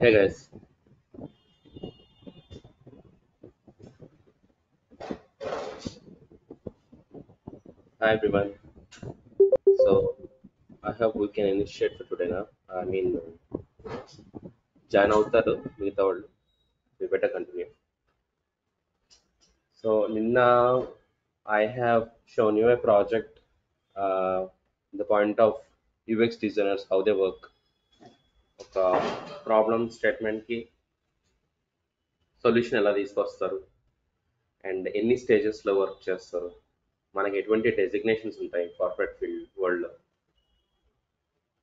Hey guys, hi everyone. So I hope we can initiate for today now. Join అవుతారు మిగతా వాళ్ళు. We better continue. So Ninna, I have shown you a project. The point of UX designers how they work. ఒక problem statement కి solution ఎలా తీసుకొస్తారు and ఎన్ని stages లో work చేస్తారు, మనకి ఎటువంటి డెసిగ్నేషన్స్ ఉంటాయి కార్పొరేట్ ఫీల్డ్ వరల్డ్ లో,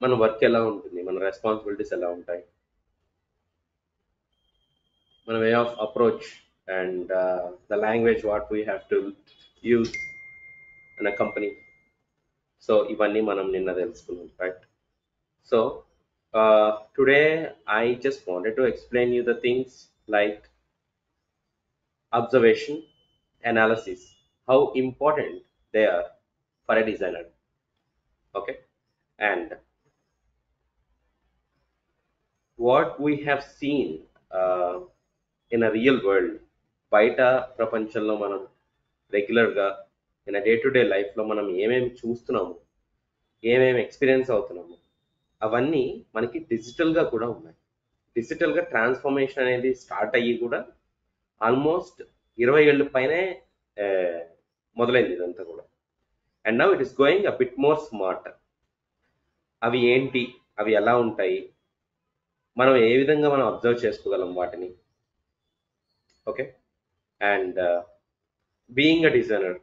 మన వర్క్ ఎలా ఉంటుంది, మన రెస్పాన్సిబిలిటీస్ ఎలా ఉంటాయి, మన way of approach and the language what we have to use in a company. So ఇవన్నీ మనం నిన్న తెలుసుకున్నాం, right? So today I just wanted to explain you the things like observation, analysis, how important they are for a designer. Okay, and what we have seen in a real world, బయట ప్రపంచంలో మనం రెగ్యులర్గా in day to day లైఫ్లో మనం ఏమేమి చూస్తున్నాము, ఏమేమి experience అవుతున్నాము, అవన్నీ మనకి డిజిటల్గా కూడా ఉన్నాయి. డిజిటల్గా ట్రాన్స్ఫర్మేషన్ అనేది స్టార్ట్ అయ్యి కూడా ఆల్మోస్ట్ 20 ఏళ్ళ పైనే ఆ, మొదలైంది ఇదంతా కూడా. And now it is going a bit more smart. అవి ఏంటి, అవి ఎలా ఉంటాయి, మనం ఏ విధంగా మనం అబ్జర్వ్ చేసుకోగలం వాటిని. Okay, and being a designer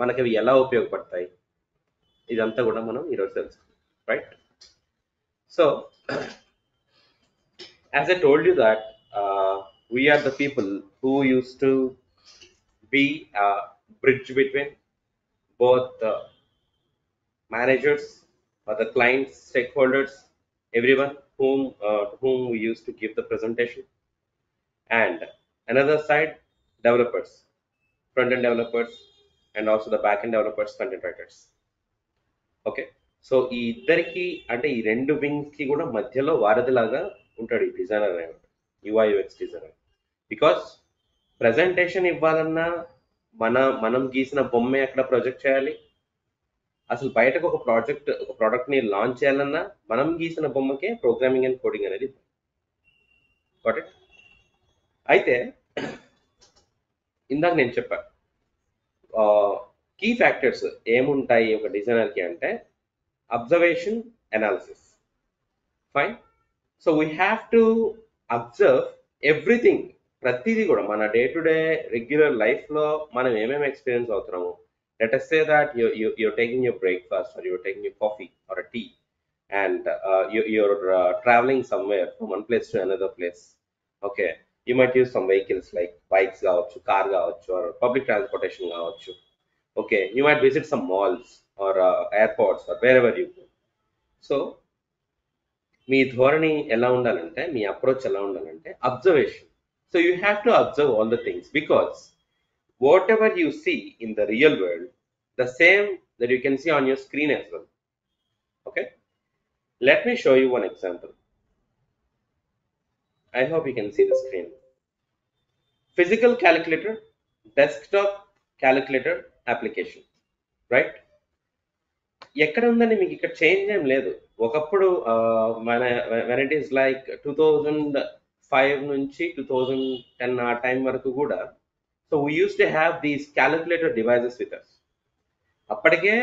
మనకి అవి ఎలా ఉపయోగపడతాయి, ఇదంతా కూడా మనం ఈరోజు తెలుసుకుందాం, right? So as I told you that we are the people who used to be a bridge between both the managers or the clients, stakeholders, everyone to whom we used to give the presentation, and another side, developers, front end developers, and also the back end developers, content writers. Okay, so ఈ ఇద్దరికి అంటే ఈ రెండు wings కి కూడా మధ్యలో వారధిలాగా ఉంటాడు ఈ డిజైనర్ అనేవాడు, UI UX designer. Because presentation ఇవ్వాలన్నా మనం గీసిన బొమ్మే అక్కడ ప్రొజెక్ట్ చేయాలి. అసలు బయటకు ఒక ప్రోడక్ట్ ని లాంచ్ చేయాలన్నా మనం గీసిన బొమ్మకే ప్రోగ్రామింగ్ అండ్ కోడింగ్ అనేది. Got it? అయితే ఇందాక నేను చెప్పా కీ ఫ్యాక్టర్స్ ఏముంటాయి ఒక డిజైనర్కి అంటే observation, analysis. Fine. So we have to observe everything, ప్రతిదీ కూడా మన డే టు డే రెగ్యులర్ లైఫ్లో మనం ఏమేమి ఎక్స్పీరియన్స్ అవుతున్నాము. Let us say that you're taking your breakfast or you're taking your coffee or a tea, and you're traveling somewhere from one place to another place. Okay, you might use some vehicles like bikes కావచ్చు, car కావచ్చు, or public transportation కావచ్చు. Okay, you might visit some malls or airports or wherever you go. So మీ ధోరణి ఎలా ఉండాలంటే, మీ approach ఎలా ఉండాలంటే observation. So you have to observe all the things because whatever you see in the real world, the same that you can see on your screen as well. Okay, let me show you one example. I hope you can see the screen. Physical calculator, desktop calculator application, right? ఎక్కడ ఉందండి మీకు ఇక్కడ change ఏం లేదు. ఒకప్పుడు మన when it is like 2005 నుంచి 2010 ఆ టైం వరకు కూడా, so we use to have these calculator devices with us. అప్పటికే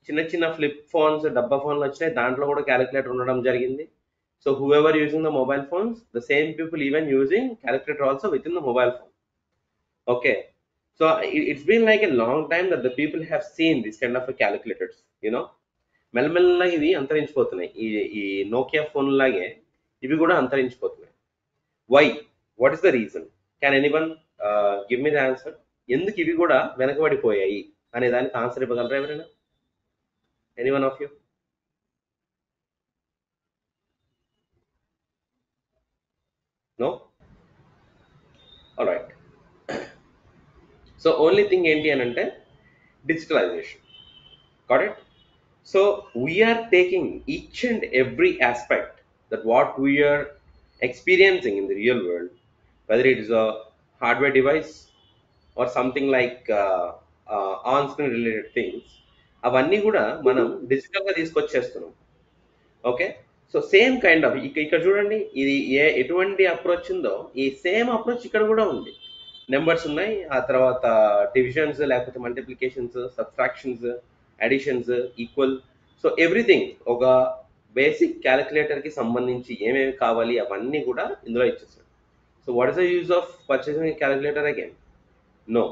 చిన్న చిన్న ఫ్లిప్ ఫోన్స్, డబ్బా ఫోన్లు వచ్చినాయి, దాంట్లో కూడా క్యాలిక్యులేటర్ ఉండడం జరిగింది. So whoever using the mobile phones, the same people even using calculator also with in the mobile phone. Okay, so it's been like a long time that the people have seen this kind of calculators. You know, మెల్లమెల్లగా ఇవి అంతరించిపోతున్నాయి. ఈ Nokia phone లాగే ఇవి కూడా అంతరించిపోతున్నాయి. Why? What is the reason? Can anyone give me the answer? ఎందుకు ఇవి కూడా వెనకబడిపోయాయి అనే దానికి ఆన్సర్ ఇవ్వగలరా ఎవరైనా? Anyone of you? No? Alright. So only thing ఏంటి అని అంటే digitalization. Got it? So we are taking each and every aspect that what we are experiencing in the real world, whether it is a hardware device or something like on screen related things, అవన్నీ కూడా మనం డిజిటల్గా తీసుకొచ్చేస్తున్నాం. Okay, so same kind of ఇక్కడ చూడండి, ఇది ఎటువంటి approach ఉందో ఈ సేమ్ అప్రోచ్ ఇక్కడ కూడా ఉంది. నెంబర్స్ ఉన్నాయి, ఆ తర్వాత డివిజన్స్ లేకపోతే multiplications, subtractions, additions, equal, so everything ఒక బేసిక్ క్యాలిక్యులేటర్కి సంబంధించి ఏమేమి కావాలి అవన్నీ కూడా ఇందులో ఇచ్చేస్తాడు. So what is the use of purchasing calculator again? No.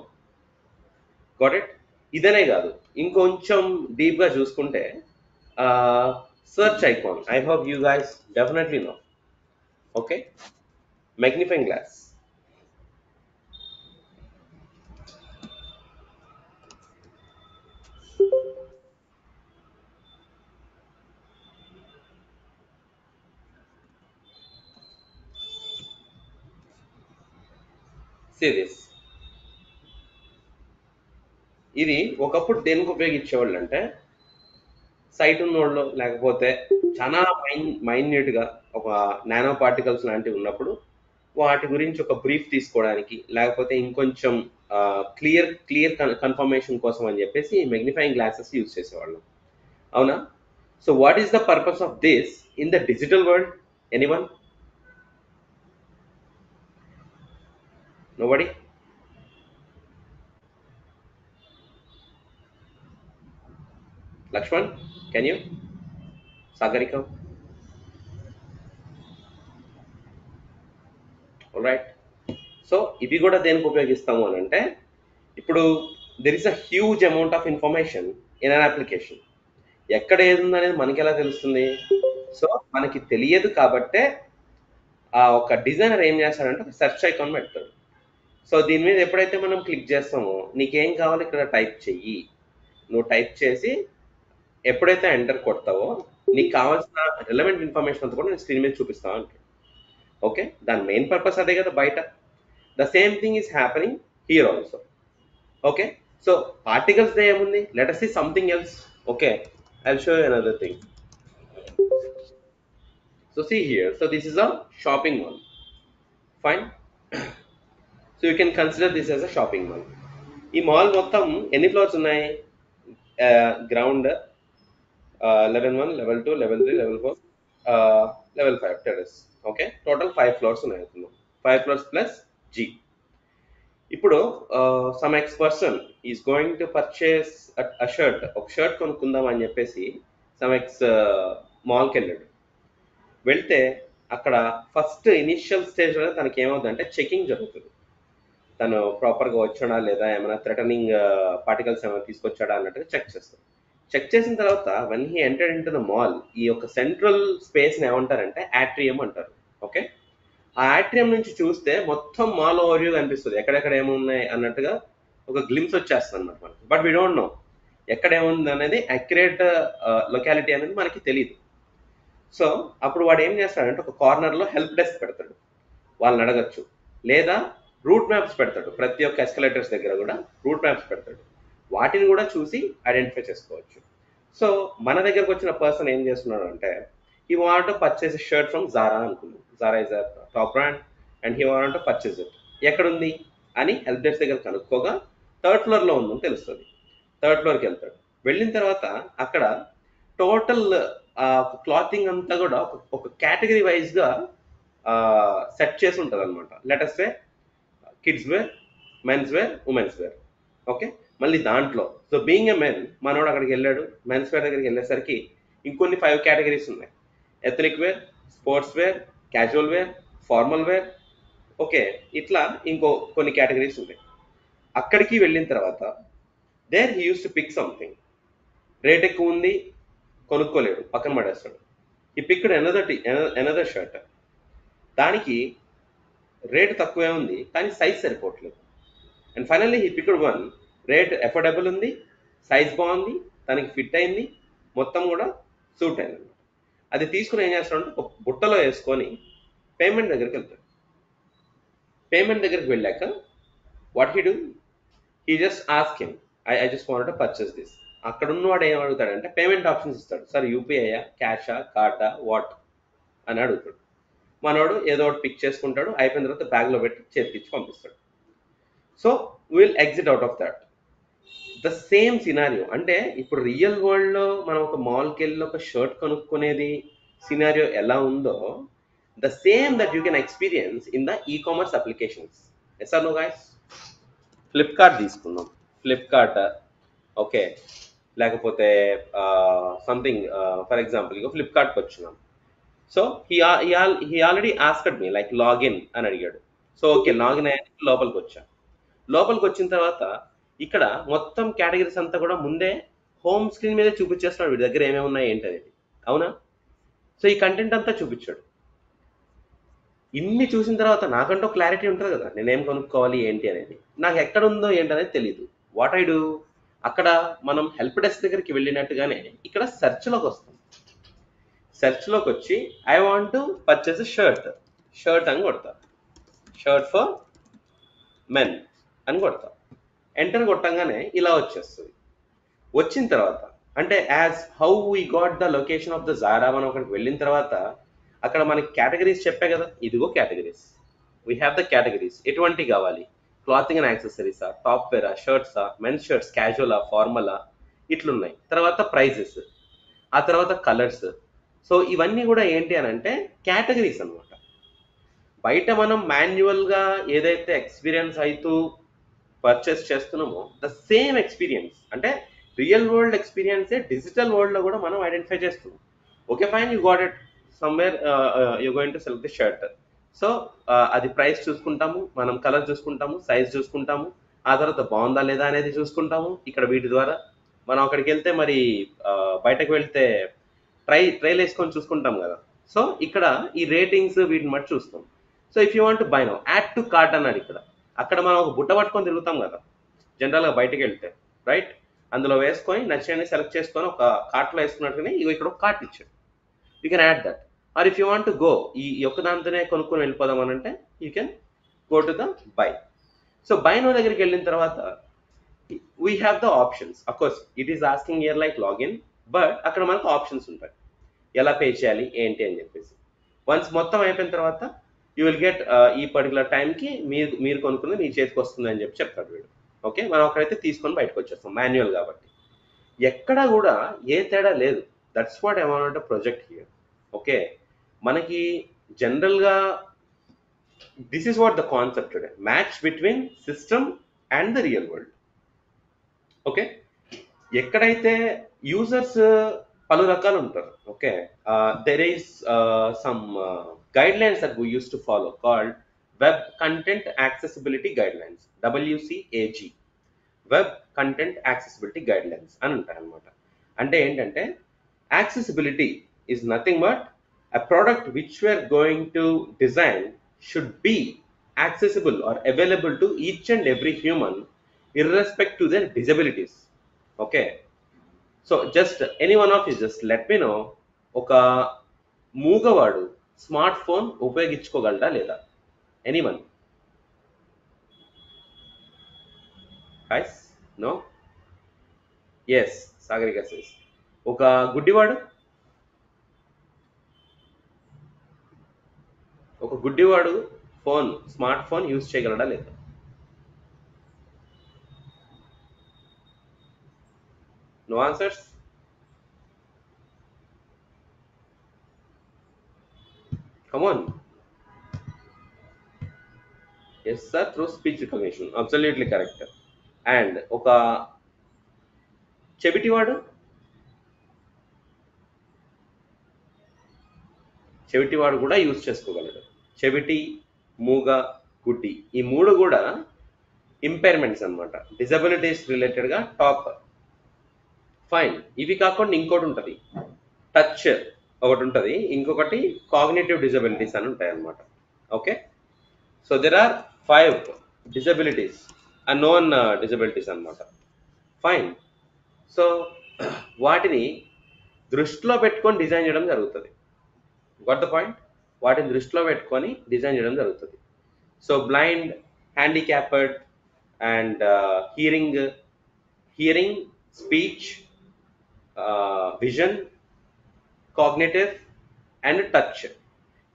Got it? ఇదనే కాదు, ఇంకొంచెం డీప్గా చూసుకుంటే search icon. I hope you guys definitely know. Okay, magnifying glass. See this. ఇది ఒకప్పుడు దేనికి ఉపయోగించేవాళ్ళు అంటే, సైట్ ఉన్నోళ్ళు లేకపోతే చాలా మైన్యూట్గా ఒక నానో పార్టికల్స్ లాంటివి ఉన్నప్పుడు వాటి గురించి ఒక బ్రీఫ్ తీసుకోవడానికి, లేకపోతే ఇంకొంచెం క్లియర్ కన్ఫర్మేషన్ కోసం అని చెప్పేసి మెగ్నిఫైయింగ్ గ్లాసెస్ యూజ్ చేసేవాళ్ళం. అవునా? So what is the purpose of this in the digital world? Anyone? Nobody? Lakshman, can you? Sagarika? All right. So ఇవి కూడా దేనికి ఉపయోగిస్తాము అని అంటే, ఇప్పుడు there is a huge amount of information in an application. ఎక్కడ ఏది ఉందనేది మనకి ఎలా తెలుస్తుంది? సో మనకి తెలియదు కాబట్టే ఆ ఒక డిజైనర్ ఏం చేస్తాడంటే ఒక సెర్చ్ ఐకాన్ పెడతాడు. సో దీని మీద ఎప్పుడైతే మనం క్లిక్ చేస్తామో, నీకేం కావాలి ఇక్కడ టైప్ చెయ్యి, నువ్వు టైప్ చేసి ఎప్పుడైతే ఎంటర్ కొడతావో నీకు కావాల్సిన రిలవెంట్ ఇన్ఫర్మేషన్ అంతా కూడా నేను స్క్రీన్ మీద చూపిస్తాను అంటే. ఓకే, దాని మెయిన్ పర్పస్ అదే కదా బయట. The same thing is happening here also. Okay, so particles they ఏముంది, let us see something else. Okay, I'll show you another thing. So see here, so this is a shopping mall. Fine. So you can consider this as a shopping mall. ఈ mall మొత్తం ఎన్ని floors ఉన్నాయి? Ground, level 1, level 2, level 3, level 4, level 5 terrace. Okay, total 5 floors ఉన్నాయి. 5 floors plus G. ఇప్పుడు some X person is going to purchase a shirt, ఒక shirt కొనుక్కుందాం అని చెప్పేసి సమ్ ఎక్స్ మాల్కి వెళ్ళాడు. వెళ్తే అక్కడ ఫస్ట్ ఇనిషియల్ స్టేజ్లో తనకి ఏమవుతుందంటే చెకింగ్ జరుగుతుంది. తను ప్రాపర్గా వచ్చాడా లేదా, ఏమైనా థ్రెటనింగ్ పార్టికల్స్ ఏమైనా తీసుకొచ్చాడా అన్నట్టుగా చెక్ చేస్తాడు. చెక్ చేసిన తర్వాత one he entered in to the mall, ఈ యొక్క సెంట్రల్ స్పేస్ని ఏమంటారంటే యాట్రియం అంటారు. ఓకే, ఆ యాట్రియం నుంచి చూస్తే మొత్తం మాల్ ఓవర్వ్యూ కనిపిస్తుంది, ఎక్కడెక్కడ ఏమున్నాయి అన్నట్టుగా ఒక గ్లిమ్స్ వచ్చేస్తుంది అనమాట మనకి. బట్ వీ డోంట్ నో ఎక్కడ ఏముంది అనేది, అక్యురేట్ లొకాలిటీ అనేది మనకి తెలియదు. సో అప్పుడు వాడు ఏం చేస్తాడంటే ఒక కార్నర్లో హెల్ప్ డెస్క్ పెడతాడు, వాళ్ళని అడగచ్చు. లేదా రూట్ మ్యాప్స్ పెడతాడు, ప్రతి ఒక్క ఎస్కలేటర్స్ దగ్గర కూడా రూట్ మ్యాప్స్ పెడతాడు, వాటిని కూడా చూసి ఐడెంటిఫై చేసుకోవచ్చు. సో మన దగ్గరకు వచ్చిన పర్సన్ ఏం చేస్తున్నాడు అంటే, he wanted to purchase a shirt from Zara అనుకున్నాం. Zara is a top brand and he wanted to purchase it. ఎక్కడుంది అని హెల్ప్ డెస్క్ దగ్గర కనుక్కోగా 3rd ఫ్లోర్లో ఉందని తెలుస్తుంది. 3rd ఫ్లోర్కి వెళ్తాడు. వెళ్ళిన తర్వాత అక్కడ టోటల్ క్లాతింగ్ అంతా కూడా ఒక కేటగిరీ వైజ్గా సెట్ చేసి ఉంటుంది అనమాట. Ladies wear, kids wear, men's wear, women's wear. Okay, మళ్ళీ దాంట్లో సో బీయింగ్ ఎ మెన్ మనోడు అక్కడికి వెళ్ళాడు, మెన్స్ వేర్ దగ్గరికి వెళ్ళేసరికి ఇంకొన్ని 5 కేటగిరీస్ ఉన్నాయి. Ethnic wear, sports wear, casual wear, formal wear. Okay, ఇట్లా ఇంకో కొన్ని కేటగిరీస్ ఉన్నాయి. అక్కడికి వెళ్ళిన తర్వాత there he use to pick something. Rate ఎక్కువ ఉంది, కొనుక్కోలేడు, పక్కన పడేస్తాడు. ఈ పిక్డ్ ఎనదర్ షర్ట్, దానికి రేట్ తక్కువే ఉంది కానీ సైజ్ సరిపోవట్లేదు. And finally he picked one, rate affordable ఉంది, సైజ్ బాగుంది, తనకి ఫిట్ అయింది, మొత్తం కూడా సూట్ అయింది. అది తీసుకుని ఏం చేస్తాడంటే ఒక బుట్టలో వేసుకొని పేమెంట్ దగ్గరికి వెళ్తాడు. పేమెంట్ దగ్గరికి వెళ్ళాక what he do, he just ask him, I just wanted to purchase this. అక్కడ ఉన్నవాడు ఏం అడుగుతాడంటే పేమెంట్ ఆప్షన్స్ ఇస్తాడు. సార్ యూపీఐయా, క్యాషా, కార్డా, వాట్ అని అడుగుతాడు. మనోడు ఏదో ఒకటి పిక్ చేసుకుంటాడు, అయిపోయిన తర్వాత బ్యాగ్లో పెట్టి చేతికిచ్చి పంపిస్తాడు. So will exit out of that. The same scenario, అంటే ఇప్పుడు రియల్ వరల్డ్లో మనం ఒక మాల్కి వెళ్ళి ఒక షర్ట్ కొనుక్కునేది సినారియో ఎలా ఉందో, the same that you can experience in the e commerce applications. Yes or no guys? Flipkart తీసుకుందాం. ఫ్లిప్కార్ట్, ఓకే, లేకపోతే సంథింగ్, ఫర్ ఎగ్జాంపుల్ ఇక ఫ్లిప్కార్ట్కి వచ్చినాం. So he already asked me like login అని అడిగాడు. సో ఓకే, లాగిన్ అయ్యాక లోపలికి వచ్చా. లోపలికి వచ్చిన తర్వాత ఇక్కడ మొత్తం కేటగిరీస్ అంతా కూడా ముందే హోమ్ స్క్రీన్ మీదే చూపించేస్తున్నాడు, వీడి దగ్గర ఏమేమి ఉన్నాయి ఏంటి అనేది. అవునా? సో ఈ కంటెంట్ అంతా చూపించాడు. ఇన్ని చూసిన తర్వాత నాకంటూ క్లారిటీ ఉంటుంది కదా, నేనేం కొనుక్కోవాలి ఏంటి అనేది. నాకు ఎక్కడ ఉందో ఏంటి అనేది తెలియదు. వాట్ ఐ డూ, అక్కడ మనం హెల్ప్ డెస్క్ దగ్గరికి వెళ్ళినట్టుగానే ఇక్కడ సెర్చ్లోకి వస్తాం. సెర్చ్లోకి వచ్చి I want to purchase shirt అని కొడతా. షర్ట్ ఫర్ మెన్ అని కొడతా. ఎంటర్ కొట్టంగానే ఇలా వచ్చేస్తుంది. వచ్చిన తర్వాత అంటే as how we got the location of the Zara, మనం అక్కడికి వెళ్ళిన తర్వాత అక్కడ మనకి కేటగిరీస్ చెప్పే కదా, ఇదిగో categories, we have the categories. ఎటువంటి కావాలి, క్లాతింగ్ అండ్ యాక్సెసరీసా, టాప్ వేరా, షర్ట్సా, మెన్స్ షర్ట్స్, క్యాజువలా, ఫార్మలా, ఇట్లున్నాయి. తర్వాత ప్రైజెస్, ఆ తర్వాత కలర్స్. సో ఇవన్నీ కూడా ఏంటి అని అంటే కేటగిరీస్ అనమాట. బయట మనం మాన్యువల్గా ఏదైతే ఎక్స్పీరియన్స్ అవుతూ పర్చేస్ చేస్తున్నామో ద సేమ్ ఎక్స్పీరియన్స్, అంటే రియల్ వరల్డ్ ఎక్స్పీరియన్సే డిజిటల్ వరల్డ్లో కూడా మనం ఐడెంటిఫై చేస్తున్నాం. Okay fine, you got it somewhere, you going to select the shirt. So అది ప్రైస్ చూసుకుంటాము, మనం కలర్ చూసుకుంటాము, సైజ్ చూసుకుంటాము, ఆ తర్వాత బాగుందా లేదా అనేది చూసుకుంటాము. ఇక్కడ వీటి ద్వారా మనం అక్కడికి వెళ్తే మరి బయటకు వెళ్తే ట్రైల్ వేసుకొని చూసుకుంటాం కదా. సో ఇక్కడ ఈ రేటింగ్స్ వీటిని బట్టి చూస్తాం. So if you want buy now, add to cart అన్నాడు ఇక్కడ. అక్కడ మనం ఒక బుట్ట పట్టుకొని తిరుగుతాం కదా జనరల్గా బయటకు వెళ్తే, రైట్? అందులో వేసుకొని నచ్చినవి సెలెక్ట్ చేసుకొని ఒక కార్ట్లో వేసుకున్నట్టుగానే ఇవి ఇక్కడ ఒక కార్ట్ ఇచ్చాడు. You can add that. Or if you want to go, ఈ యొక్క దాంతోనే కొనుక్కొని వెళ్ళిపోదాం అని అంటే you can go to the buy. So buy now దగ్గరికి వెళ్ళిన తర్వాత we have the options. Of course it is asking here like login, but అక్కడ మనకు ఆప్షన్స్ ఉంటాయి ఎలా పే చేయాలి ఏంటి అని చెప్పేసి. వన్స్ మొత్తం అయిపోయిన తర్వాత యూ విల్ గెట్ ఈ పర్టికులర్ టైంకి మీరు కొనుక్కున్నది మీ చేతికి వస్తుంది అని చెప్పి చెప్తాడు వీడు. ఓకే, మనం అక్కడైతే తీసుకొని బయటకు వచ్చేస్తాం మాన్యువల్ కాబట్టి. ఎక్కడా కూడా ఏ తేడా లేదు. That's what I want project here. Okay, మనకి జనరల్గా this is what the concept today, match between system and the real world. Okay, ఎక్కడైతే యూజర్స్ పలు రకాలు ఉంటారు. Okay, there is some guide lines that we use to follow called web content accessibility guide lines, WCAG, web content accessibility guide lines అని ఉంటాయి అనమాట. అంటే ఏంటంటే accessibility is nothing but a product which we are going to design should be accessible or available to each and every human irrespective to their disabilities. Okay, so just any one of you just let me know, ఒక మూగవాడు smart phone ఉపయోగించుకోగలడా లేదా? Anyone? Guys, no? Yes, Sagarika says. ఒక గుడ్డివాడు phone, smart phone use చేయగలడా లేదా? No answers? Come on. Yes sir, through speech recognition, absolutely correct. And ఒక చెవిటివాడు కూడా యూజ్ చేసుకోగలడు. చెవిటి, మూగ, గుడ్డి, ఈ మూడు కూడా ఇంపైర్మెంట్స్ అనమాట, డిజబిలిటీస్ రిలేటెడ్గా టాప్. ఫైన్, ఇవి కాకుండా ఇంకోటి ఉంటుంది, టచ్ ఒకటి ఉంటుంది, ఇంకొకటి కాగ్నిటివ్ డిజబిలిటీస్ అని ఉంటాయి అనమాట. Okay, so there are 5 disabilities, unknown disabilities అనమాట. ఫైన్, సో వాటిని దృష్టిలో పెట్టుకొని డిజైన్ చేయడం జరుగుతుంది. Got the point? వాటిని దృష్టిలో పెట్టుకొని డిజైన్ చేయడం జరుగుతుంది. So blind, handicapped and hearing, speech, vision, cognitive and touch,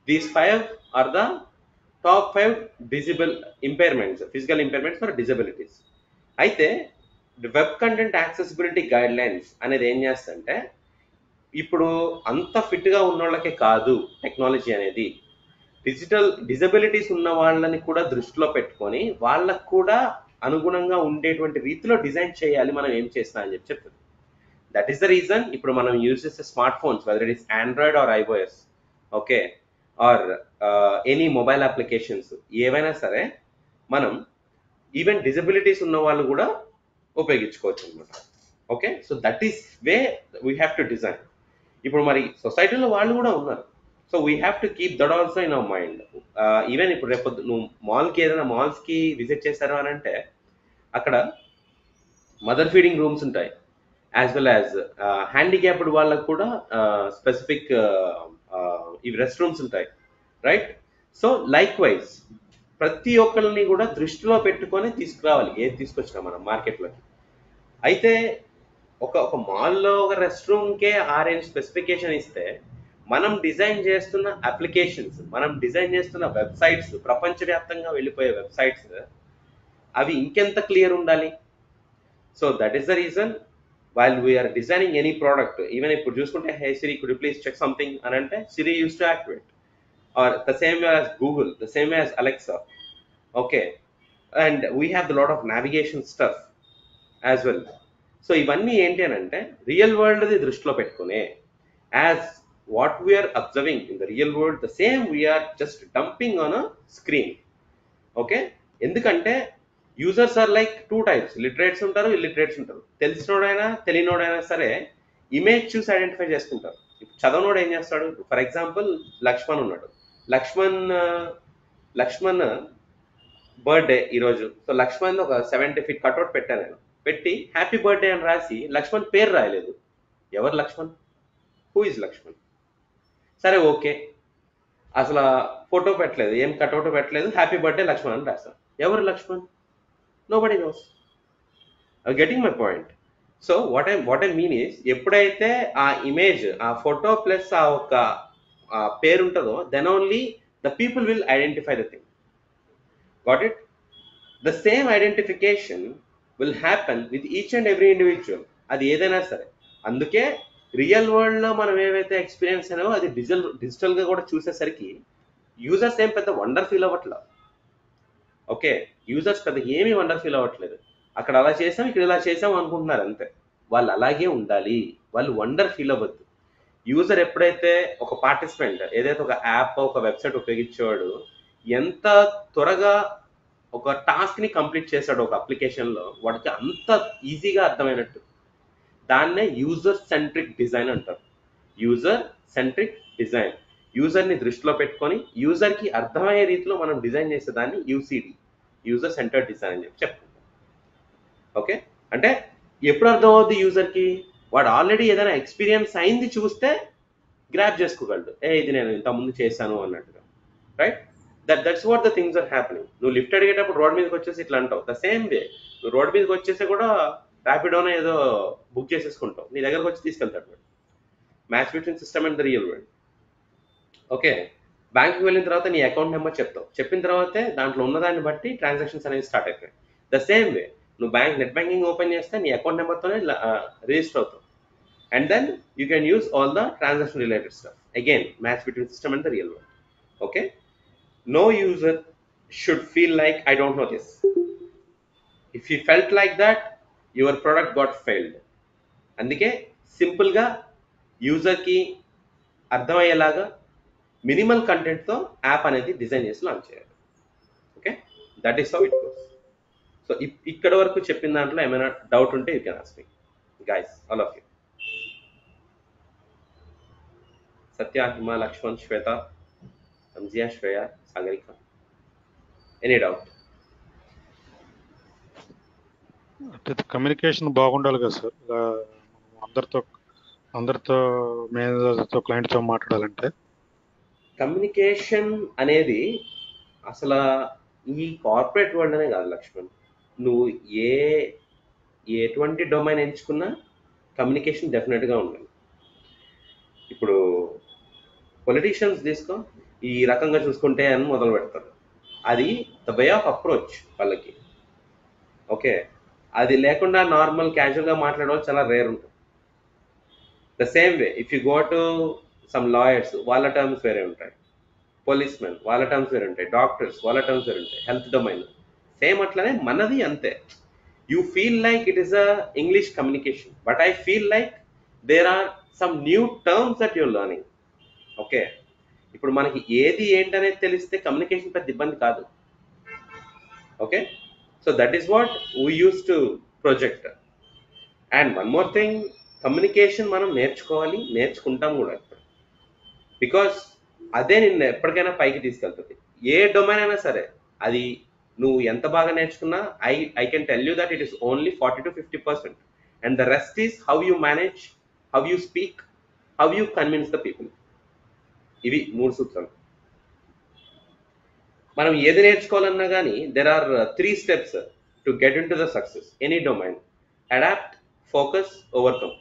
these 5 are the top 5 disable impairments, physical impairments for disabilities. అయితే web content accessibility guidelines అనేది ఏం చేస్తుందంటే, ఇప్పుడు అంత ఫిట్గా ఉన్న వాళ్ళకే కాదు టెక్నాలజీ అనేది, డిజిటల్ డిజబిలిటీస్ ఉన్న వాళ్ళని కూడా దృష్టిలో పెట్టుకొని వాళ్ళకు కూడా అనుగుణంగా ఉండేటువంటి రీతిలో డిజైన్ చేయాలి మనం ఏం చేస్తాం అని చెప్తుంది. దట్ ఈస్ ద రీజన్ ఇప్పుడు మనం యూజ్ చేసే smart phones, whether it is Android or iOS, okay, or any mobile applications ఏవైనా సరే మనం ఈవెన్ డిజబిలిటీస్ ఉన్న వాళ్ళు కూడా ఉపయోగించుకోవచ్చు అనమాట. Okay, so that is way we have to design. ఇప్పుడు మరి సొసైటీలో వాళ్ళు కూడా ఉన్నారు, so we have to keep that also in our mind. Even ఇప్పుడు రేపు నువ్వు మాల్కి ఏదైనా మాల్స్కి విజిట్ చేశారు అని అంటే అక్కడ మదర్ ఫీడింగ్ రూమ్స్ ఉంటాయి, యాజ్ వెల్ యాజ్ హ్యాండిక్యాప్డ్ వాళ్ళకు కూడా స్పెసిఫిక్ ఇవి రెస్ట్ రూమ్స్ ఉంటాయి, రైట్? సో లైక్ వైజ్ ప్రతి ఒక్కరిని కూడా దృష్టిలో పెట్టుకొని తీసుకురావాలి ఏది తీసుకొచ్చినా మనం మార్కెట్లోకి. అయితే ఒక మాల్లో ఒక రెస్ట్ రూమ్కే ఆ రేంజ్ స్పెసిఫికేషన్ ఇస్తే మనం డిజైన్ చేస్తున్న అప్లికేషన్స్, మనం డిజైన్ చేస్తున్న వెబ్సైట్స్, ప్రపంచవ్యాప్తంగా వెళ్ళిపోయే వెబ్సైట్స్ అవి ఇంకెంత క్లియర్ ఉండాలి. So that is the reason while we're designing any product, even ఇప్పుడు చూసుకుంటే hey Siri could you please check something అని అంటే Siri uses to activate, or the same way as Google, the same way as Alexa, okay, and we have the lot of navigation stuff as well. So ఇవన్నీ ఏంటి అని అంటే real వరల్డ్ది దృష్టిలో పెట్టుకునే, as what we're observing in the real world the same we're just dumping on a screen. Okay, ఎందుకంటే users are like two types, literates ఉంటారు, illiterates ఉంటారు. తెలిసినోడైనా తెలియనోడైనా సరే ఇమేజ్ చూసి ఐడెంటిఫై చేసుకుంటారు. చదవనోడు ఏం చేస్తాడు, ఫర్ ఎగ్జాంపుల్ లక్ష్మణ్ ఉన్నాడు, లక్ష్మణ్ బర్త్డే ఈరోజు, సో లక్ష్మణ్ ఒక 70 feet కట్అవుట్ పెట్టాను నేను, పెట్టి హ్యాపీ బర్త్డే అని రాసి లక్ష్మణ్ పేరు రాయలేదు. ఎవరు లక్ష్మణ్? Who is Laxman? సరే ఓకే, అసలు ఫోటో పెట్టలేదు, ఏం కట్అవుట్ పెట్టలేదు, హ్యాపీ బర్త్డే లక్ష్మణ్ అని రాశాను. ఎవరు Lakshman? Nobody knows. Getting my point. So what I mean is, ఎప్పుడైతే ఆ ఇమేజ్, ఆ ఫోటో ప్లస్ ఆ ఒక పేరు ఉంటుందో, then only the people will identify the thing. Got it? The same identification will happen with each and every individual, అది ఏదైనా సరే. అందుకే రియల్ వరల్డ్లో మనం ఏవైతే ఎక్స్పీరియన్స్ అయినావో అది డిజిటల్గా కూడా చూసేసరికి యూజర్స్ ఏం పెద్ద వండర్ ఫీల్ అవ్వట్లేదు. ఓకే, యూజర్స్ పెద్ద ఏమీ వండర్ ఫీల్ అవ్వట్లేదు. అక్కడ అలా చేసాం, ఇక్కడ ఇలా చేసాం అనుకుంటున్నారు అంతే. వాళ్ళు అలాగే ఉండాలి, వాళ్ళు వండర్ ఫీల్ అవ్వద్దు. యూజర్ ఎప్పుడైతే ఒక పార్టిసిపెంట్ ఏదైతే ఒక యాప్, ఒక వెబ్సైట్ ఉపయోగించేవాడు ఎంత త్వరగా ఒక టాస్క్ని కంప్లీట్ చేశాడు ఒక అప్లికేషన్లో, వాడికి అంత ఈజీగా అర్థమైనట్టు. దాన్నే యూజర్ సెంట్రిక్ డిజైన్ అంటారు. యూజర్ సెంట్రిక్ డిజైన్, యూజర్ని దృష్టిలో పెట్టుకొని యూజర్కి అర్థమయ్యే రీతిలో మనం డిజైన్ చేసే దాన్ని యూసీడీ, యూజర్ సెంటర్డ్ డిజైన్ అని చెప్పి చెప్పుకుంటాం. ఓకే, అంటే ఎప్పుడు అర్థం అవుద్ది యూజర్కి? వాడు ఆల్రెడీ ఏదైనా ఎక్స్పీరియన్స్ అయింది చూస్తే గ్రాప్ చేసుకోగలడు, ఇది నేను ఇంతకుముందు చేశాను అన్నట్టుగా, right? That's what the things are happening. నువ్వు లిఫ్ట్ అడిగేటప్పుడు రోడ్ మీదకి వచ్చేసి ఇట్లా అంటావు, ద సేమ్ వే నువ్వు రోడ్ మీదకి వచ్చేసి కూడా ర్యాపిడోనే ఏదో బుక్ చేసేసుకుంటావు, నీ దగ్గరకు వచ్చి తీసుకెళ్తాడు. Match between system and the real world. Okay, బ్యాంక్కి వెళ్ళిన తర్వాత నీ అకౌంట్ నెంబర్ చెప్తావు, చెప్పిన తర్వాతే దాంట్లో ఉన్నదాన్ని బట్టి ట్రాన్సాక్షన్స్ అనేవి స్టార్ట్ అవుతాయి. ద సేమ్ వే నువ్వు నెట్ బ్యాంకింగ్ ఓపెన్ చేస్తే నీ అకౌంట్ నెంబర్తోనే రిజిస్టర్ అవుతావు, and then you can use all the transaction related stuff. Again match between system and the real world. Okay, no user should feel like I don't know this. If you felt like that, your product got failed. అందుకే సింపుల్గా యూజర్కి అర్థమయ్యేలాగా minimal కంటెంట్తో app అనేది design చేసి launch చేయాలి. Okay, that is how it goes. So ఇక్కడ వరకు చెప్పిన దాంట్లో ఏమైనా డౌట్ ఉంటే you can ask me guys, all of you. Satya, Hima, Lakshman, Shweta, Anjiya, Shreya, Sagarika, any doubt? అంటే కమ్యూనికేషన్ బాగుండాలి కదా సార్, అందరితో మేనేజర్తో, క్లయింట్తో మాట్లాడాలంటే. కమ్యూనికేషన్ అనేది అసలు ఈ కార్పొరేట్ వరల్డ్ అనే కాదు లక్ష్మణ్, నువ్వు ఎటువంటి డొమైన్ ఎంచుకున్నా కమ్యూనికేషన్ డెఫినెట్గా ఉండాలి. ఇప్పుడు పొలిటీషియన్స్ తీసుకో, ఈ రకంగా చూసుకుంటే అని మొదలు పెడతారు. అది ద వే ఆఫ్ అప్రోచ్ వాళ్ళకి. ఓకే, అది లేకుండా నార్మల్ క్యాజువల్గా మాట్లాడడం చాలా రేర్ ఉంటుంది. The same way if you go to some lawyers, వాళ్ళ టర్మ్స్ వేరే ఉంటాయి. పోలీస్ మెన్ వాళ్ళ టర్మ్స్ వేరే ఉంటాయి. డాక్టర్స్ వాళ్ళ టర్మ్స్ వేరే ఉంటాయి. హెల్త్ డొమైన్ సేమ్ అట్లనే మనది అంతే. You feel like it is a English communication, but I feel like there are some new terms that you're learning. Okay, ఇప్పుడు మనకి ఏది ఏంటనేది తెలిస్తే కమ్యూనికేషన్ పెద్ద ఇబ్బంది కాదు. Okay, so that is what we use to project. And one more thing, communication మనం నేర్చుకోవాలి, నేర్చుకుంటాం కూడా ఇప్పుడు. బికాస్ అదే నిన్ను ఎప్పటికైనా పైకి తీసుకెళ్తుంది. ఏ డొమైన్ అయినా సరే, అది నువ్వు ఎంత బాగా నేర్చుకున్నా, I can tell you that it is only 40-50%. And the rest is how you manage, how you speak, how you convince the people. ఇవి 3 సూత్రాలు. మనం ఏది నేర్చుకోవాలన్నా కానీ there are 3 steps to get in to the success any domain. Adapt, focus, overcome.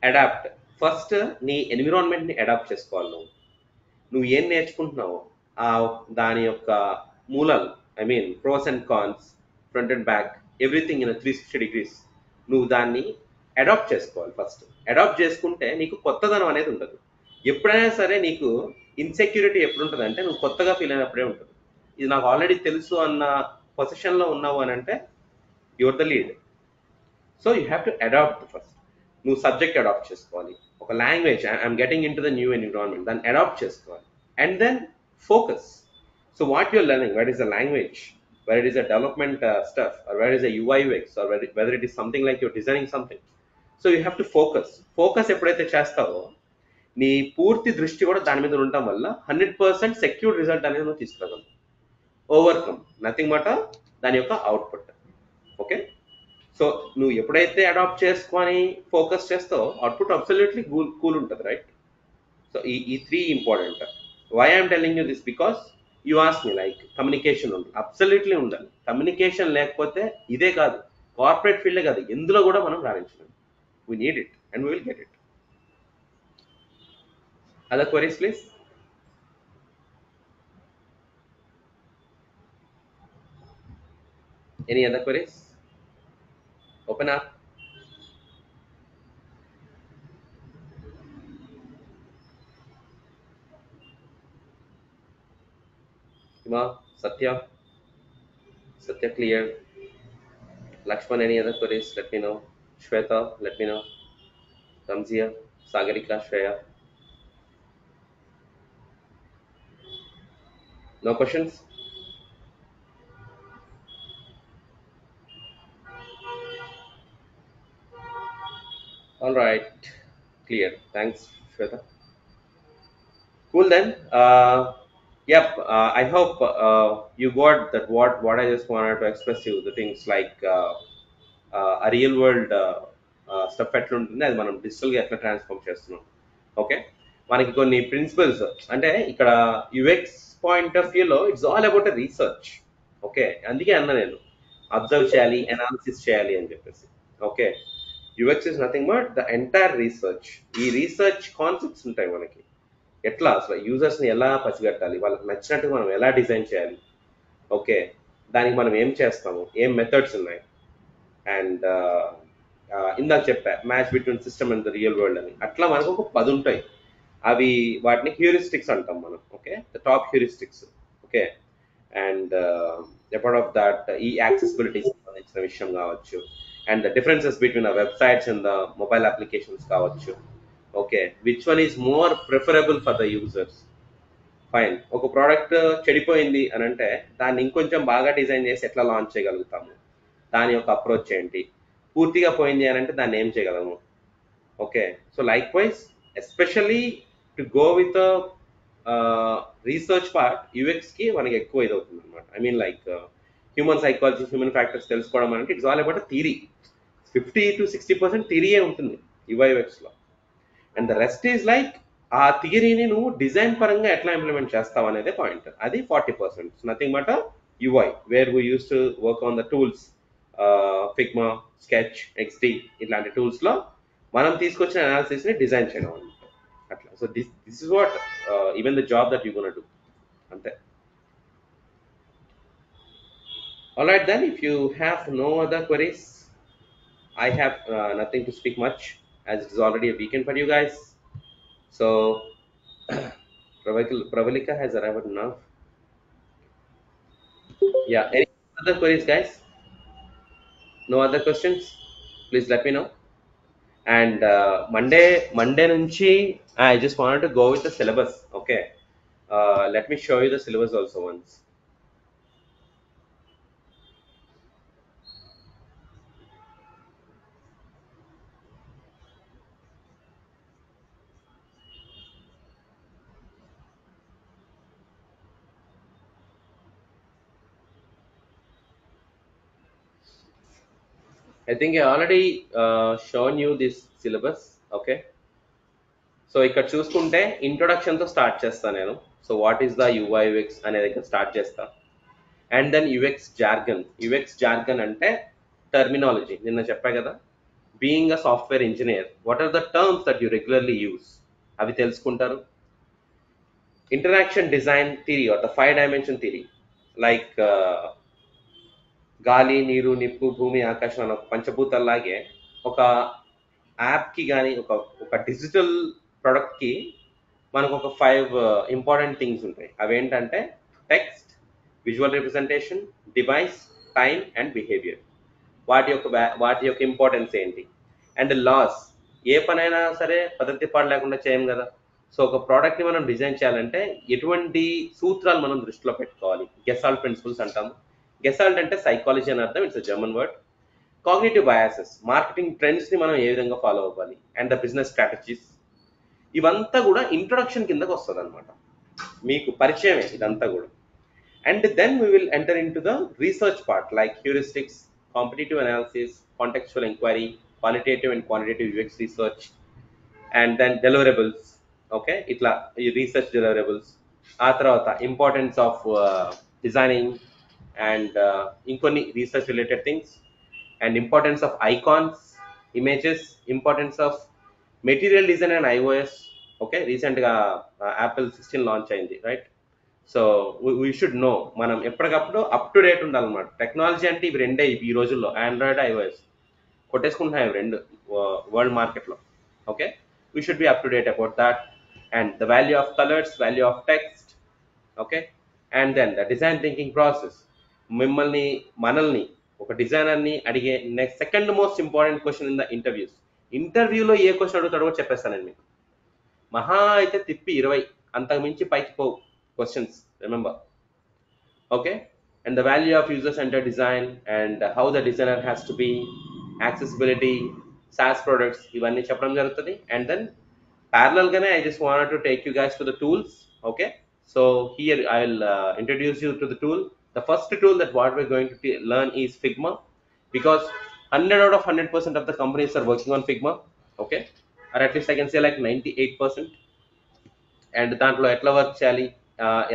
Adapt, first నీ ఎన్విరాన్మెంట్ని adapt చేసుకోవాలి. నువ్వు ఏం నేర్చుకుంటున్నావో ఆ దాని యొక్క మూలాలు, I mean pros and cons, front and back, everything in 360 degrees నువ్వు దాన్ని అడాప్ట్ చేసుకోవాలి. ఫస్ట్ అడాప్ట్ చేసుకుంటే నీకు కొత్తదనం అనేది ఉండదు. ఎప్పుడైనా సరే నీకు ఇన్సెక్యూరిటీ ఎప్పుడు ఉంటుంది అంటే నువ్వు కొత్తగా ఫీల్ అయినప్పుడే ఉంటుంది. ఇది నాకు ఆల్రెడీ తెలుసు అన్న పొజిషన్లో ఉన్నావు అని అంటే your the lead. So you have to adapt first. నువ్వు సబ్జెక్ట్ అడాప్ట్ చేసుకోవాలి. ఒక language, I'm getting in to the new environment, దాన్ని అడాప్ట్ చేసుకోవాలి. And then focus. So what you're learning, where is the language, where it is a development stuff, or where it is a UI UX, or whether it is something like you're designing something. So you have to focus. Focus ఎప్పుడైతే చేస్తావో నీ పూర్తి దృష్టి కూడా దాని మీద ఉండటం వల్ల 100% సెక్యూర్ రిజల్ట్ అనేది నువ్వు తీసుకురాగలవు. ఓవర్కమ్ నథింగ్ బట్ దాని యొక్క అవుట్పుట్. ఓకే, సో నువ్వు ఎప్పుడైతే అడాప్ట్ చేసుకొని ఫోకస్ చేస్తావో అవుట్పుట్ అబ్సల్యూట్లీ కూల్ ఉంటుంది, రైట్? సో ఈ 3 important. Why I'm telling you this because you ask me like communication ఉంది, అబ్సల్యూట్లీ ఉండాలి. కమ్యూనికేషన్ లేకపోతే ఇదే కాదు, కార్పొరేట్ ఫీల్డే కాదు, ఎందులో కూడా మనం రాణించలేము. We need it and we will get it. Other queries please? Any other queries? Open up. Satya clear. Lakshman, any other queries? Let me know. Shweta, let me know. Ramzia, Sagarika, Shreya. No questions? All right, clear. Thanks, Shweta. Cool then. Yep. I hope you got that. What I just wanted to express you, the things like a real world stuff ఎట్లా ఉంటుంది, అది మనం డిజిటల్గా ఎట్లా transform చేస్తున్నాం. Okay, మనకి కొన్ని principles అంటే ఇక్కడ యుఎక్స్ పాయింట్ ఆఫ్ వ్యూలో it's all about research. Okay, అందుకే అన్న నేను అబ్జర్వ్ చేయాలి, అనాలిసిస్ చేయాలి అని చెప్పేసి. Okay, UX is nothing but the entire research. ఈ రీసెర్చ్ కాన్సెప్ట్స్ ఉంటాయి మనకి, ఎట్లా అసలు యూజర్స్ని ఎలా పసిగట్టాలి, వాళ్ళకి నచ్చినట్టుగా మనం ఎలా డిజైన్ చేయాలి. ఓకే, దానికి మనం ఏం చేస్తాము, ఏం మెథడ్స్ ఉన్నాయి. అండ్ ఇందాక చెప్పా match between system and the real world అని. అట్లా మనకు ఒక 10 ఉంటాయి. అవి వాటిని హ్యూరిస్టిక్స్ అంటాం మనం. Okay, the top heuristics. Okay, and apart of that ఈ యాక్సెసిబిలిటీకి సంబంధించిన విషయం కావచ్చు, and the differences between the websites and the mobile applications కావచ్చు. Okay, which one is more preferable for the users. Fine, ఒక ప్రోడక్ట్ చెడిపోయింది అని అంటే దాన్ని ఇంకొంచెం బాగా డిజైన్ చేసి ఎట్లా లాంచ్ చేయగలుగుతాము, దాని యొక్క అప్రోచ్ ఏంటి. పూర్తిగా పోయింది అని అంటే దాన్ని ఏం చేయగలము. Okay, so likewise especially to go with research part, యూఎక్స్కి మనకి ఎక్కువ ఇది అవుతుంది అనమాట. I mean like human psychology, human factors తెలుసుకోవడం అంటే ఇట్స్ ఆల్ అబౌట్ థియరీ. 50-60% థియరీయే ఉంటుంది యూఐఎక్స్లో. And the rest is like ఆ థియరీని నువ్వు డిజైన్ పరంగా ఎట్లా ఇంప్లిమెంట్ చేస్తావు అనేదే పాయింట్. అది 40%. Nothing but UI, where we use to work on the tools, Figma, sketch, XD ఇట్లాంటి టూల్స్లో మనం తీసుకొచ్చిన అనాలిసిస్ని డిజైన్ చేయడం అనమాట. అట్లా. So this is what even the job that you gonna do అంతే. All right then, if you have no other queries, I have nothing to speak much as it is already a weekend for you guys. So Pravalika has arrived now. Yeah, any other queries, guys? No other questions? Please let me know. And Monday nunchi, I just wanted to go with the syllabus. Okay, let me show you the syllabus also once. I think I already shown you this syllabus. Okay, so ఇక్కడ చూసుకుంటే introduction తో start చేస్తాను నేను. So what is the UI UX అనేది ఇక్కడ start చేస్తా. And then UX jargon అంటే terminology. నిన్న చెప్పా కదా, being a software engineer, what are the terms that you regularly use, అవి తెలుసుకుంటారు. Interaction design theory are the 5 dimension theory, like గాలి, నీరు, నిప్పు, భూమి, ఆకాశం అన్న పంచభూతాల్లాగే ఒక యాప్కి కానీ ఒక ఒక డిజిటల్ ప్రొడక్ట్కి మనకు ఒక 5 ఇంపార్టెంట్ థింగ్స్ ఉంటాయి. అవేంటంటే text, visual representation, device, time and behaviour. వాటి యొక్క ఇంపార్టెన్స్ ఏంటి, అండ్ లాస్. ఏ పనైనా సరే పద్ధతి పాడు లేకుండా చేయం కదా. సో ఒక ప్రోడక్ట్ని మనం డిజైన్ చేయాలంటే ఎటువంటి సూత్రాలు మనం దృష్టిలో పెట్టుకోవాలి, గెసాల్ట్ ప్రిన్సిపల్స్ అంటాము. గెసాల్ట్ అంటే సైకాలజీ అని అర్థం, it's a German word. Cognitive biases, marketing ట్రెండ్స్ని మనం ఏ విధంగా ఫాలో అవ్వాలి, అండ్ ద బిజినెస్ స్ట్రాటజీస్. ఇవంతా కూడా ఇంట్రొడక్షన్ కిందకు వస్తుంది అనమాట, మీకు పరిచయమే ఇదంతా కూడా. And then we will enter in to the research part, like heuristics, competitive analysis, contextual inquiry, qualitative and quantitative UX research, and then deliverables. Okay, ఇట్లా ఈ రీసెర్చ్ డెలివరబుల్స్. ఆ తర్వాత ఇంపార్టెన్స్ ఆఫ్ డిజైనింగ్ అండ్ ఇంకొన్ని research related things, and importance of icons, images, importance of material design and iOS. Okay, రీసెంట్గా Apple 16 launch అయింది, right? So we should know, మనం ఎప్పటికప్పుడు up to date ఉండాలన్నమాట. Technology అంటే ఇవి రెండే ఈ రోజుల్లో, ఆండ్రాయిడ్, ఐఓఎస్ కొట్టేసుకుంటున్నాయి ఇవి రెండు వరల్డ్ మార్కెట్లో. Okay, we should be up to date about that. And the value of colours, value of text. Okay, and then the design thinking process. మనల్ని ఒక డిజైనర్ని అడిగే next second most important question in the interviews. ఇంటర్వ్యూలో ఏ question అడుగుతాడో కూడా చెప్పేస్తాను మీకు. మహా అయితే తిప్పి 20, అంతకు మించి పైకి పోవు questions, remember. Okay, and the value of user centre design and how the designer has to be, accessibility, SaaS products, ఇవన్నీ చెప్పడం జరుగుతుంది. And then parallel gaane I just wanted to take you guys to the tools. Okay, so here I'll introduce you to the tool. The first tool that what we're going to learn is Figma, because 100 out of 100% of the companies are working on Figma. Okay, or at least I can say like 98%. And దాంట్లో ఎట్లా work చేయాలి,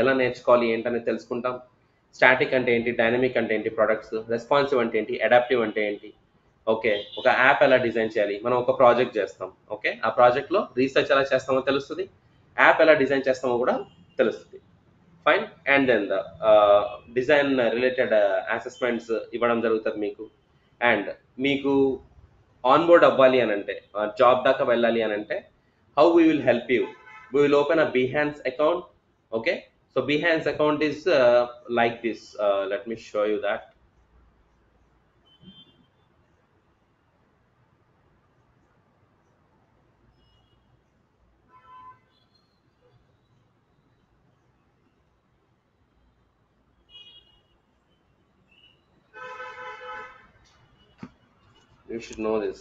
ఎలా నేర్చుకోవాలి ఏంటనేది తెలుసుకుంటాం. Static అంటే ఏంటి, dynamic అంటే ఏంటి, ప్రొడక్ట్స్, రెస్పాన్సివ్ అంటే ఏంటి, అడాప్టివ్ అంటే ఏంటి. ఓకే, ఒక యాప్ ఎలా డిజైన్ చేయాలి, మనం ఒక ప్రాజెక్ట్ చేస్తాం. ఓకే, ఆ ప్రాజెక్ట్లో రీసెర్చ్ ఎలా చేస్తామో తెలుస్తుంది, యాప్ ఎలా డిజైన్ చేస్తామో కూడా తెలుస్తుంది. Fine. And then the design related assessments ఇవ్వడం జరుగుతుంది మీకు. అండ్ మీకు ఆన్బోర్డ్ అవ్వాలి అని అంటే, జాబ్ దాకా వెళ్ళాలి అని అంటే, how we will help you. We will open a Behance account. Okay, so Behance account is like this. Let me show you that. You should know this.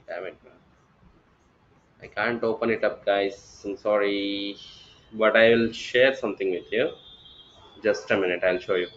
Damn it, man. I can't open it up, guys. I'm sorry, but I will share something with you. Just a minute, I'll show you.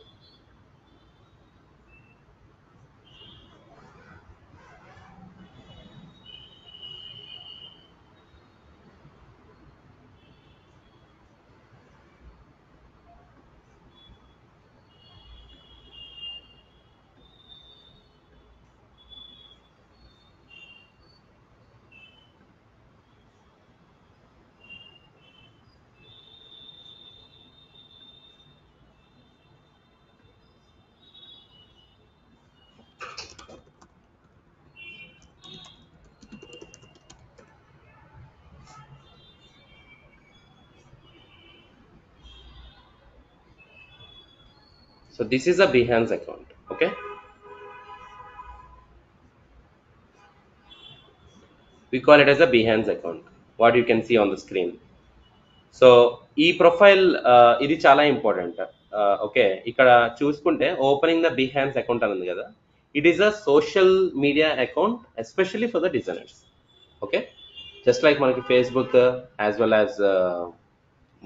So this is a Behance account. Okay, we call it as a Behance account. What you can see on the screen. So ఈ profile ఇది చాలా important. Okay, ఇక్కడ చూసుకుంటే opening the బిహాన్స్ account అని ఉంది కదా, it is a social media account especially for the designers. Okay, just like మనకి Facebook as well as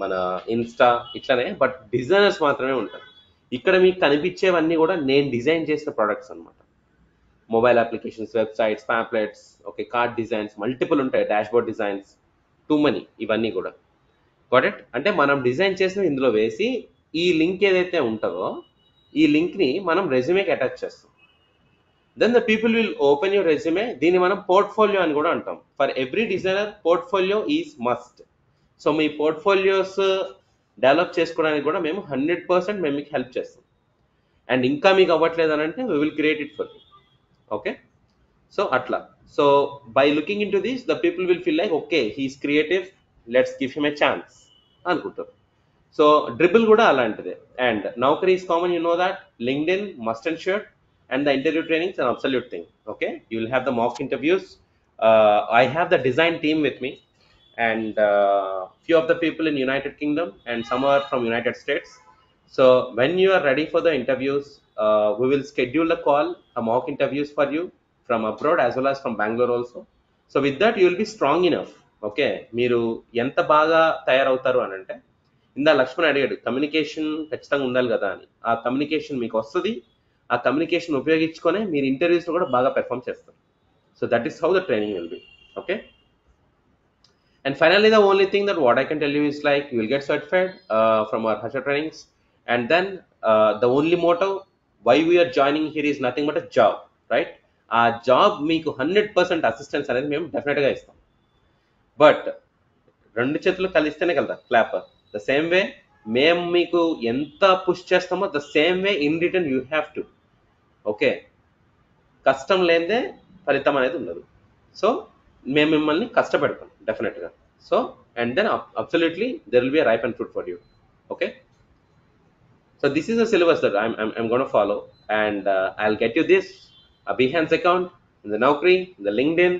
మన ఇన్స్టా ఇట్లానే, బట్ డిజైనర్స్ మాత్రమే ఉంటారు. ఇక్కడ మీకు కనిపించేవన్నీ కూడా నేను డిజైన్ చేసిన ప్రొడక్ట్స్ అనమాట. Mobile applications, websites, pamphlets, okay, card designs multiple ఉంటాయి, డాష్బోర్డ్ డిజైన్స్, టూ మనీ, ఇవన్నీ కూడా. Got it? అంటే మనం డిజైన్ చేసిన ఇందులో వేసి ఈ లింక్ ఏదైతే ఉంటుందో ఈ లింక్ని మనం రెజ్యూమేకి అటాచ్ చేస్తాం. Then the people will open your resume. దీన్ని మనం పోర్ట్ఫోలియో అని కూడా అంటాం. For every designer portfolio is must. So మీ పోర్ట్ఫోలియోస్ డెవలప్ చేసుకోవడానికి కూడా మేము 100% మేము మీకు హెల్ప్ చేస్తాం. అండ్ ఇంకా మీకు అవ్వట్లేదు అని అంటే we will create it for you. Okay, so అట్లా. So by looking into this the people will feel like okay he's creative, let's give him a chance అనుకుంటారు. సో డ్రిబుల్ కూడా అలాంటిదే. And Naukri is common, you know that. LinkedIn must and should. And the interview training is an absolute thing. Okay, you will have the mock interviews. I have the design team with me, and few of the people in United Kingdom and some are from United States. So when you are ready for the interviews, we will schedule a call, a mock interviews for you from abroad as well as from Bangalore also. So with that you will be strong enough. Okay, మీరు ఎంత బాగా తయారవుతారు అని అంటే, ఇందా లక్ష్మణ్ అడిగాడు communication ఖచ్చితంగా ఉండాలి కదా అని. ఆ కమ్యూనికేషన్ మీకు వస్తుంది. ఆ కమ్యూనికేషన్ ఉపయోగించుకొని మీరు ఇంటర్వ్యూస్లో కూడా బాగా పెర్ఫామ్ చేస్తారు. So that is how the training will be. Okay, and finally the only thing that what I can tell you is like you will get certified from our Harsha trainings, and then the only motto why we are joining here is nothing but a job, right? ఆ job మీకు 100% assistance అనేది మేము డెఫినెట్గా ఇస్తాం. But రెండు చేతులు కలిస్తేనే కదా క్లాప్. ద సేమ్ వే మేము మీకు ఎంత పుష్ చేస్తామో the same way in return you have to. Okay, కష్టం లేదే ఫలితం అనేది ఉండదు. సో మేము మిమ్మల్ని కష్టపెడతాం డెఫినెట్గా. So and then absolutely there will be ripe and fruit for you. Okay, so this is the syllabus that I'm going to follow, and I'll get you this a Behance account, the Naukri, the LinkedIn,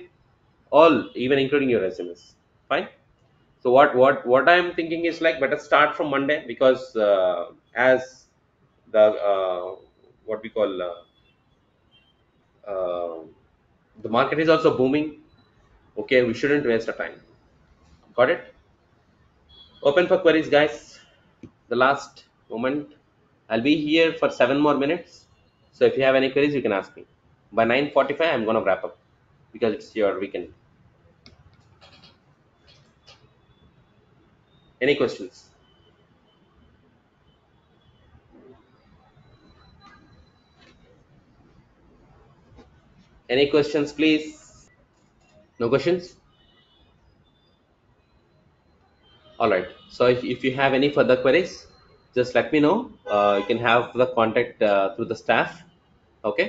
all, even including your resumes. Fine. So what I'm thinking is like better start from Monday, because as the what we call the market is also booming. Okay, we shouldn't waste our time. Got it? Open for queries, guys. The last moment. I'll be here for 7 more minutes. So if you have any queries, you can ask me. By 9:45, I'm going to wrap up because it's your weekend. Any questions? Any questions, please? No questions? All right. So if you have any further queries, just let me know. You can have the contact through the staff. Okay.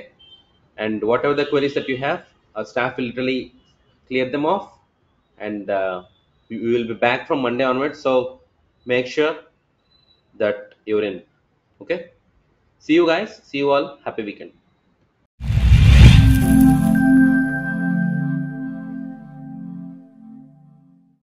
And whatever the queries that you have, our staff will literally clear them off, and we will be back from Monday onwards. So make sure that you're in. Okay. See you guys. See you all. Happy weekend.